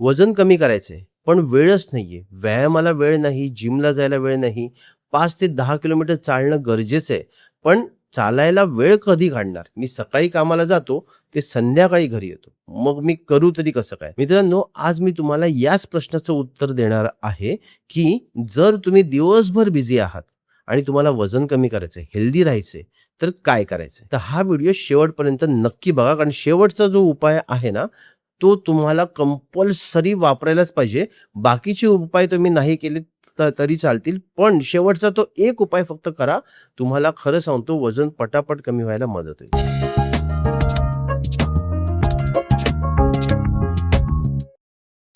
वजन कमी करायचंय, पण वेळच नाहीये. व्यायामाला वेळ नाही, जिमला जायला वेळ नाही. 5 ते 10 किलोमीटर चालणं गरजेचं आहे. पण चालायला वेळ कधी काढणार? मी सकाळी कामाला जातो, ते संध्याकाळी घरी येतो. मग मी करू तरी कसं काय? मित्रांनो, आज मी तुम्हाला याच प्रश्नाचं उत्तर देणार आहे, की जर तुम्ही दिवसभर बिझी आहात आणि तुम्हाला वजन कमी करायचंय, हेल्दी राहायचंय, तर काय करायचंय? तर हा व्हिडिओ शेवटपर्यंत नक्की बघा. कारण शेवटचा जो उपाय आहे ना, तो तुम्हाला कंपल्सरी वापरायलाच पाहिजे. बाकीचे उपाय तुम्ही नाही केले तरी चालतील. पण शेवटचा तो एक उपाय फक्त करा. तुम्हाला खरं सांगतो वजन पटापट कमी व्हायला मदत होईल.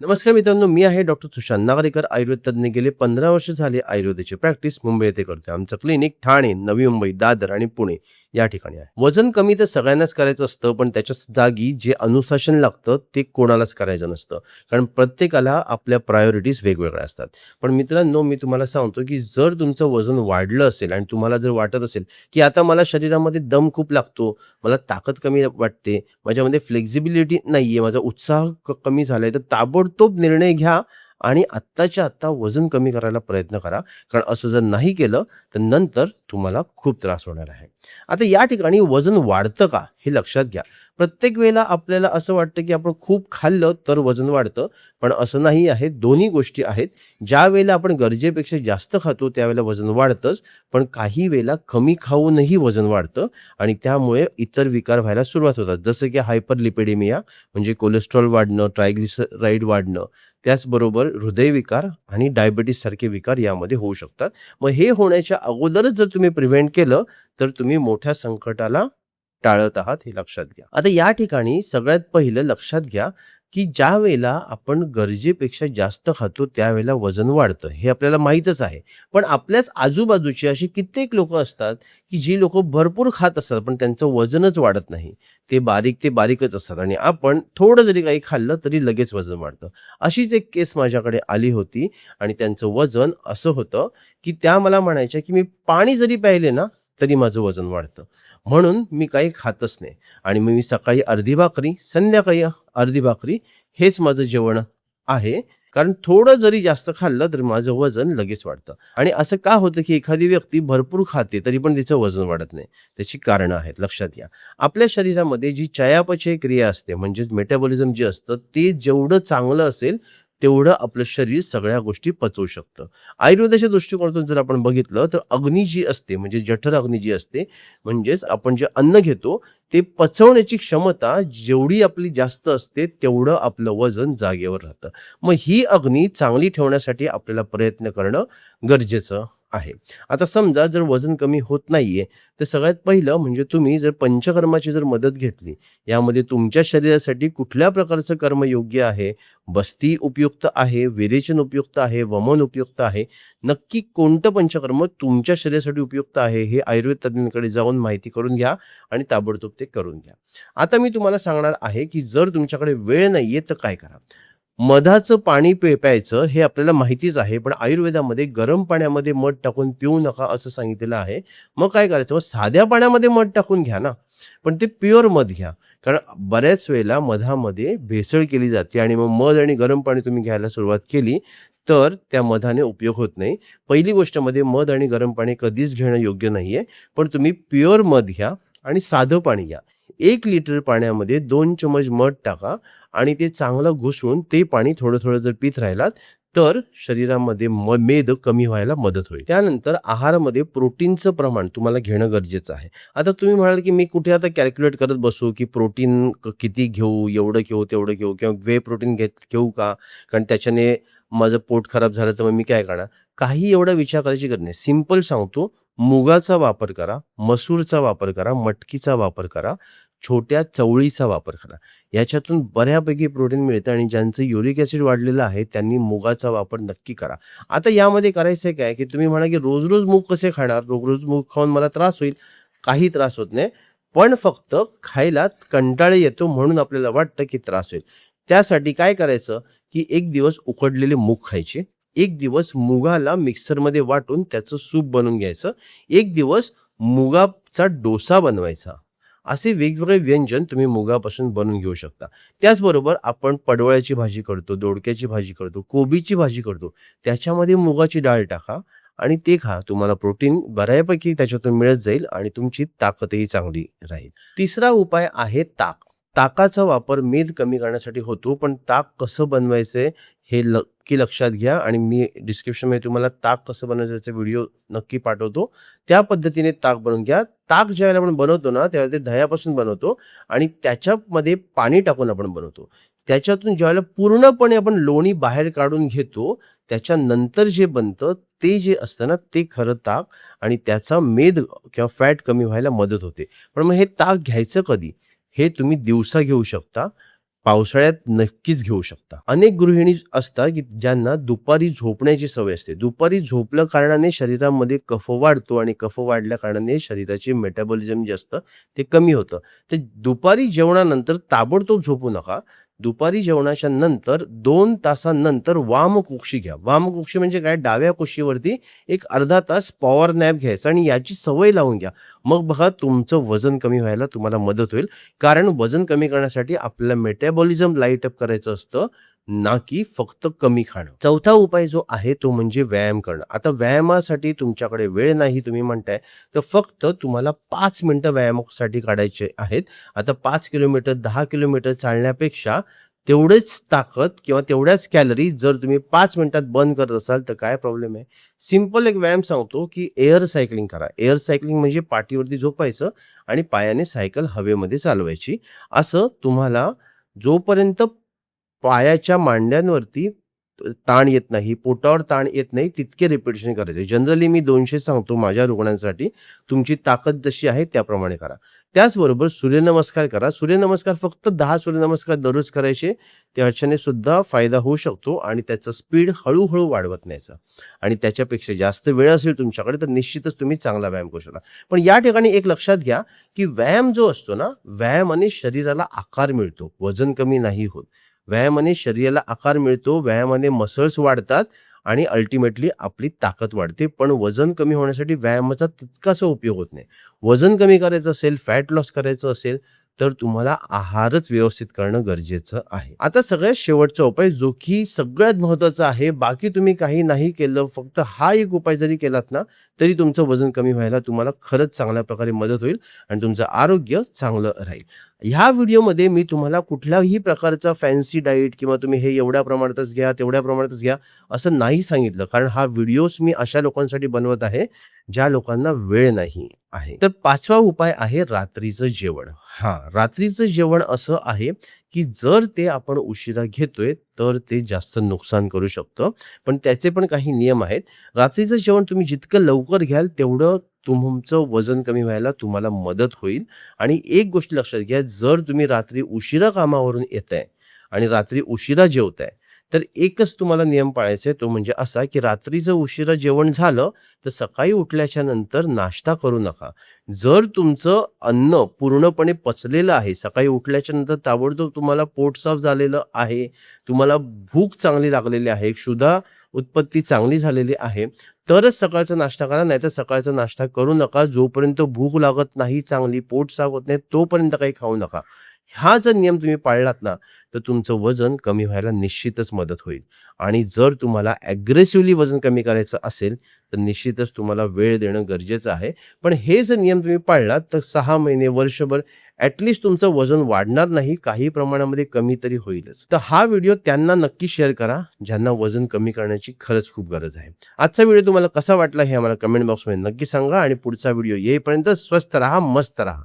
नमस्कार मित्रांनो, मी आहे डॉक्टर सुशांत नागरेकर, आयुर्वेद तज्ञ. गेले 15 वर्ष झाले आयुर्वेदाची प्रॅक्टिस मुंबई येथे करतोय. आमचं क्लिनिक ठाणे, नवी मुंबई, दादर आणि पुणे या ठिकाणी आहे. वजन कमी तर सगळ्यांनाच करायचं असतं, पण त्याच्या जागी जे अनुशासन लागतं ते कोणालाच करायचं नसतं. कारण प्रत्येकाला आपल्या प्रायोरिटीज वेगवेगळ्या असतात. पण मित्रांनो, मी तुम्हाला सांगतो, की जर तुमचं वजन वाढलं असेल आणि तुम्हाला जर वाटत असेल, की आता मला शरीरामध्ये दम खूप लागतो, मला ताकद कमी वाटते, माझ्यामध्ये फ्लेक्सिबिलिटी नाहीये, माझा उत्साह कमी झालाय, तर ताबडतोब निर्णय घ्या आणि आत्ताच्या आत्ता वजन कमी करायला प्रयत्न करा. कारण असं जर नाही केलं, तर नंतर तुम्हाला खूप त्रास होणार आहे. आता या ठिकाणी वजन वाढतं का हे लक्षात घ्या. प्रत्येक वेळेला आपल्याला असं वाटतं, की आपण खूप खाल्लं तर वजन वाढतं, पण असं नाही आहे. दोन्ही गोष्टी आहेत. ज्यावेळेला आपण गरजेपेक्षा जास्त खातो त्यावेळेला वजन वाढतंच, पण काही वेळेला कमी खाऊनही वजन वाढतं आणि त्यामुळे इतर विकार व्हायला सुरुवात होतात. जसं की हायपरलिपिडेमिया म्हणजे कोलेस्ट्रॉल वाढणं, ट्रायग्लिसराईड वाढणं, त्याचबरोबर हृदयविकार आणि डायबिटीज सारखे विकार यामध्ये होऊ शकतात. मग हे होण्याच्या अगोदरच जर तुम्ही प्रिव्हेंट केलं, तर तुम्ही मोठ्या संकटाला टाळत आहात हे लक्षात घ्या. आता या ठिकाणी सगळ्यात पहिलं लक्षात घ्या, की ज्यावेळेला आपण गरजेपेक्षा जास्त खातो त्यावेळेला वजन वाढतं. हे आपल्याला माहीतच आहे. पण आपल्याच आजूबाजूची अशी कित्येक लोकं असतात, की जी लोकं भरपूर खात असतात, पण त्यांचं वजनच वाढत नाही. ते बारीकच असतात आणि आपण थोडं जरी काही खाल्लं तरी लगेच वजन वाढतं. अशीच एक केस माझ्याकडे आली होती आणि त्यांचं वजन असं होतं, की त्या मला म्हणायच्या, की "मी पाणी जरी प्यायले ना, तरी माझं वजन वाढतं. म्हणून मी काही खातच नाही आणि मग मी सकाळी अर्धी भाकरी, संध्याकाळी अर्धी भाकरी हेच माझं जेवण आहे. कारण थोडं जरी जास्त खाल्लं तर माझं वजन लगेच वाढतं." आणि असं का होतं, की एखादी व्यक्ती भरपूर खाते तरी पण तिचं वजन वाढत नाही? त्याची कारणं आहेत, लक्षात घ्या. आपल्या शरीरामध्ये जी चयापचय क्रिया असते म्हणजेच मेटाबॉलिझम जे असतं ते जेवढं चांगलं असेल, तेवढं आपलं शरीर सगळ्या गोष्टी पचवू शकतं. आयुर्वेदाच्या दृष्टिकोनातून जर आपण बघितलं तर अग्नी जी असते म्हणजे जठर अग्नी जी असते, म्हणजेच आपण जे अन्न घेतो ते पचवण्याची क्षमता जेवढी आपली जास्त असते, तेवढं आपलं वजन जागेवर राहतं. मग ही अग्नी चांगली ठेवण्यासाठी आपल्याला प्रयत्न करणं गरजेचं आहे. आता समजा जर वजन कमी होत नाहीये, तर सगळ्यात पहिलं म्हणजे तुम्ही जर पंचकर्माची जर मदत घेतली, यामध्ये तुमच्या शरीरासाठी कुठल्या प्रकारचं कर्म योग्य आहे, बस्ती उपयुक्त आहे, विरेचन उपयुक्त आहे, वमन उपयुक्त आहे, नक्की कोणतं पंचकर्म तुमच्या शरीरासाठी उपयुक्त आहे, हे आयुर्वेद तज्ञांकडे जाऊन माहिती करून घ्या आणि ताबडतोब ते करून घ्या. आता मी तुम्हाला सांगणार आहे, की जर तुमच्याकडे वेळ नाहीये, तर काय करा? मधाचं पाणी प्यायचं हे आपल्याला माहितीच आहे, पण आयुर्वेदामध्ये गरम पाण्यामध्ये मध टाकून पिऊ नका असं सांगितलेलं आहे. मग काय करायचं? मग साध्या पाण्यामध्ये मध टाकून घ्या ना, पण ते प्युअर मध घ्या. कारण बऱ्याच वेळेला मधामध्ये भेसळ केली जाते आणि मग मध आणि गरम पाणी तुम्ही घ्यायला सुरुवात केली, तर त्या मधाने उपयोग होत नाही. पहिली गोष्ट मध्ये मध आणि गरम पाणी कधीच घेणं योग्य नाहीये. पण तुम्ही प्युअर मध घ्या आणि साधं पाणी घ्या. 1 लिटर पाण्यामध्ये 2 चमच मध टाका आणि ते चांगलं घुसळून ते पाणी थोडं-थोडं जर पीत राहिलात, तर शरीरामध्ये मेद कमी व्हायला मदत होईल. त्यानंतर आहारामध्ये प्रोटीनचं प्रमाण तुम्हाला घेणं गरजेचं आहे. आता तुम्ही म्हणाल, की मी कुठे आता कॅल्क्युलेट करत बसू, की प्रोटीन किती घेऊ, एवढं घेऊ, तेवढं घेऊ किंवा व्हे प्रोटीन घेऊ का? कारण त्याच्याने माझं पोट खराब झालं तर मग मी काय करणार? काही एवढा विचार करायची गरज नाही. सिंपल सांगतो, मुगाचा वापर करा, मसूरचा वापर करा, मटकीचा वापर करा, छोट्या चवळीचा वापर करा. याच्यातून बऱ्यापैकी प्रोटीन मिळतं आणि ज्यांचं युरिक ॲसिड वाढलेलं आहे त्यांनी मुगाचा वापर नक्की करा. आता यामध्ये करायचं काय, की तुम्ही म्हणा, की रोज-रोज मूग कसे खाणार? रोज-रोज मूग खाऊन मला त्रास होईल. काही त्रास होत नाही. पण फक्त खायला कंटाळा येतो म्हणून आपल्याला वाटतं, की त्रास होईल. त्यासाठी काय करायचं, की एक दिवस उकडलेले मूग खायचे. एक दिवस मुगाला मिक्सरमध्ये वाटून त्याचं सूप बनवून घ्यायचं. एक दिवस मुगाचा डोसा बनवायचा असे वेगवेगळे व्यंजन तुम्ही मुगापासून बनवून घेऊ शकता. त्याचबरोबर आपण पडवळ्याची भाजी करतो, दोडक्याची भाजी करतो, कोबीची भाजी करतो. त्याच्यामध्ये मुगाची डाळ टाका आणि ते खा. तुम्हाला प्रोटीन बऱ्यापैकी त्याच्यातून मिळत जाईल आणि तुमची ताकदही चांगली राहील. तिसरा उपाय आहे ताक. ताकाचा वापर मेद कमी करण्यासाठी होतो, पण ताक कसं बनवायचंय हे नक्की लक्षात घ्या आणि मी डिस्क्रिप्शनमध्ये तुम्हाला ताक कसं बनवायचं याचा व्हिडिओ नक्की पाठवतो. त्या पद्धतीने ताक बनवून घ्या. ताक ज्यावेळेला आपण बनवतो ना, त्यावेळेला ते दह्यापासून बनवतो आणि त्याच्यामध्ये पाणी टाकून आपण बनवतो. त्याच्यातून ज्यावेळेला पूर्णपणे आपण लोणी बाहेर काढून घेतो, त्याच्यानंतर जे बनतं ते जे असतं ना, ते खरं ताक आणि त्याचा मेद किंवा फॅट कमी व्हायला मदत होते. पण मग हे ताक घ्यायचं कधी? हे तुम्ही दिवसा घेऊ शकता. पावसाळ्यात नक्कीच घेऊ शकता. अनेक गृहिणी असतात की ज्यांना दुपारी झोपण्याची सवय असते. दुपारी झोपल्या कारणाने शरीरामध्ये कफ वाढतो आणि कफ वाढल्या कारणाने शरीराचे मेटाबॉलिझम जे असतं ते कमी होतं. तर दुपारी जेवणानंतर ताबडतोब झोपू नका. दुपारी जेवणाच्या नंतर 2 तासानंतर वामकुक्षी घ्या. वामकुक्षी म्हणजे काय? डाव्या कुशीवरती एक अर्धा तास पॉवर नॅप घ्यायचा आणि याची सवय लावून घ्या. मग बघा तुमचं वजन कमी व्हायला तुम्हाला मदत होईल. कारण वजन कमी करण्यासाठी आपल्याला मेटाबॉलिझम लाईट अप करायचं असतं, ना की फक्त कमी खाणं. चौथा उपाय जो आहे तो म्हणजे व्यायाम करणं. आता व्यायामासाठी तुमच्याकडे वेळ नाही तुम्ही म्हणताय, तर फक्त तुम्हाला 5 मिनिटं व्यायामासाठी काढायचे आहेत. आता 5 किलोमीटर, 10 किलोमीटर चालण्यापेक्षा तेवढेच ताकद किंवा तेवढ्याच कॅलरी जर तुम्ही 5 मिनिटात बर्न करत असाल तर काय प्रॉब्लेम आहे? सिंपल एक व्यायाम सांगतो, की एअर सायकलिंग करा. एअर सायकलिंग म्हणजे पाठीवरती झोपायचं आणि पायाने सायकल हवेमध्ये चालवायची. असं तुम्हाला जोपर्यंत पायाच्या मांड्यांवरती ताण येत नाही, पोटावर ताण येत नाही, तितके रिपिटेशन करायचे. जनरली मी 200 सांगतो माझ्या रुग्णांसाठी. तुमची ताकद जशी आहे त्याप्रमाणे करा. त्याचबरोबर सूर्यनमस्कार करा. सूर्यनमस्कार फक्त 10 सूर्यनमस्कार दररोज करायचे. त्याच्याने सुद्धा फायदा होऊ शकतो आणि त्याचा स्पीड हळू वाढवत न्यायचा आणि त्याच्यापेक्षा जास्त वेळ असेल तुमच्याकडे तर निश्चितच तुम्ही चांगला व्यायाम करू शकता. पण या ठिकाणी एक लक्षात घ्या, की व्यायाम जो असतो ना, व्यायामाने शरीराला आकार मिळतो, वजन कमी नाही होत. व्यायामाने शरीराला आकार मिळतो, व्यायामाने मसल्स वाढतात आणि अल्टिमेटली आपली ताकद वाढते. पण वजन कमी होण्यासाठी व्यायामाचा तितकासा उपयोग होत नाही. वजन कमी करायचं असेल, फॅट लॉस करायचं असेल, तर तुम्हाला आहारच व्यवस्थित करणं गरजेचं आहे. आता सगळ्यात शेवटचा उपाय जो की सगळ्यात महत्त्वाचा आहे. बाकी तुम्ही काही नाही केलं, फक्त हा एक उपाय जरी केलात ना, तरी तुमचं वजन कमी व्हायला तुम्हाला खरंच चांगल्या प्रकारे मदत होईल आणि तुमचं आरोग्य चांगलं राहील. ह्या व्हिडिओमध्ये मी तुम्हाला कुठल्याही प्रकारचा फॅन्सी डाएट किंवा तुम्ही हे एवढ्या प्रमाणातच घ्या, तेवढ्या प्रमाणातच घ्या, असं नाही सांगितलं. कारण हा व्हिडिओज मी अशा लोकांसाठी बनवत आहे, ज्या लोकांना वेळ नाही आहे. तर 5वा उपाय आहे रात्रीचं जेवण. रात्रीचं जेवण असं आहे, की जर ते आपण उशिरा घेतोय, तर ते जास्त नुकसान करू शकतं. पण त्याचे पण काही नियम आहेत. रात्रीचं जेवण तुम्ही जितकं लवकर घ्याल, तेवढं तुमचं वजन कमी व्हायला तुम्हाला मदत होईल. आणि एक गोष्ट लक्षात घ्या, जर तुम्ही रात्री उशिरा कामावरून येताय आणि रात्री उशिरा जेवताय, तर एकच तुम्हाला नियम पाळायचा आहे, तो म्हणजे असा, की रात्रीचं उशिरा जेवण झालं, तर सकाळी उठल्याच्या नंतर नाश्ता करू नका. जर तुमचं अन्न पूर्णपणे पचलेलं आहे, सकाळी उठल्याच्या नंतर ताबडतोब तुम्हाला पोट साफ झालेलं आहे, तुम्हाला भूक चांगली लागलेली आहे, क्षुधा उत्पत्ती चांगली झालेली आहे, तरच सकाळचा नाश्ता करा. नाहीतर सकाळचा नाश्ता करू नका. जोपर्यंत भूक लागत नाही, चांगली पोट साफ होत नाही, तोपर्यंत काही खाऊ नका. हा जर नियम तुम्ही पाळलात ना, तर तुमचं वजन कमी व्हायला निश्चितच मदत होईल. आणि जर तुम्हाला ॲग्रेसिव्हली वजन कमी करायचं असेल, तर निश्चितच तुम्हाला वेळ देणं गरजेचं आहे. पण हे जर नियम तुम्ही पाळलात, तर 6 महिने, वर्षभर ॲटलीस्ट तुमचं वजन वाढणार नाही, काही प्रमाणामध्ये कमी तरी होईलच. तर हा व्हिडिओ त्यांना नक्की शेअर करा, ज्यांना वजन कमी करण्याची खरंच खूप गरज आहे. आजचा व्हिडिओ तुम्हाला कसा वाटला हे आम्हाला कमेंट बॉक्समध्ये नक्की सांगा आणि पुढचा व्हिडिओ येईपर्यंत स्वस्थ राहा, मस्त राहा.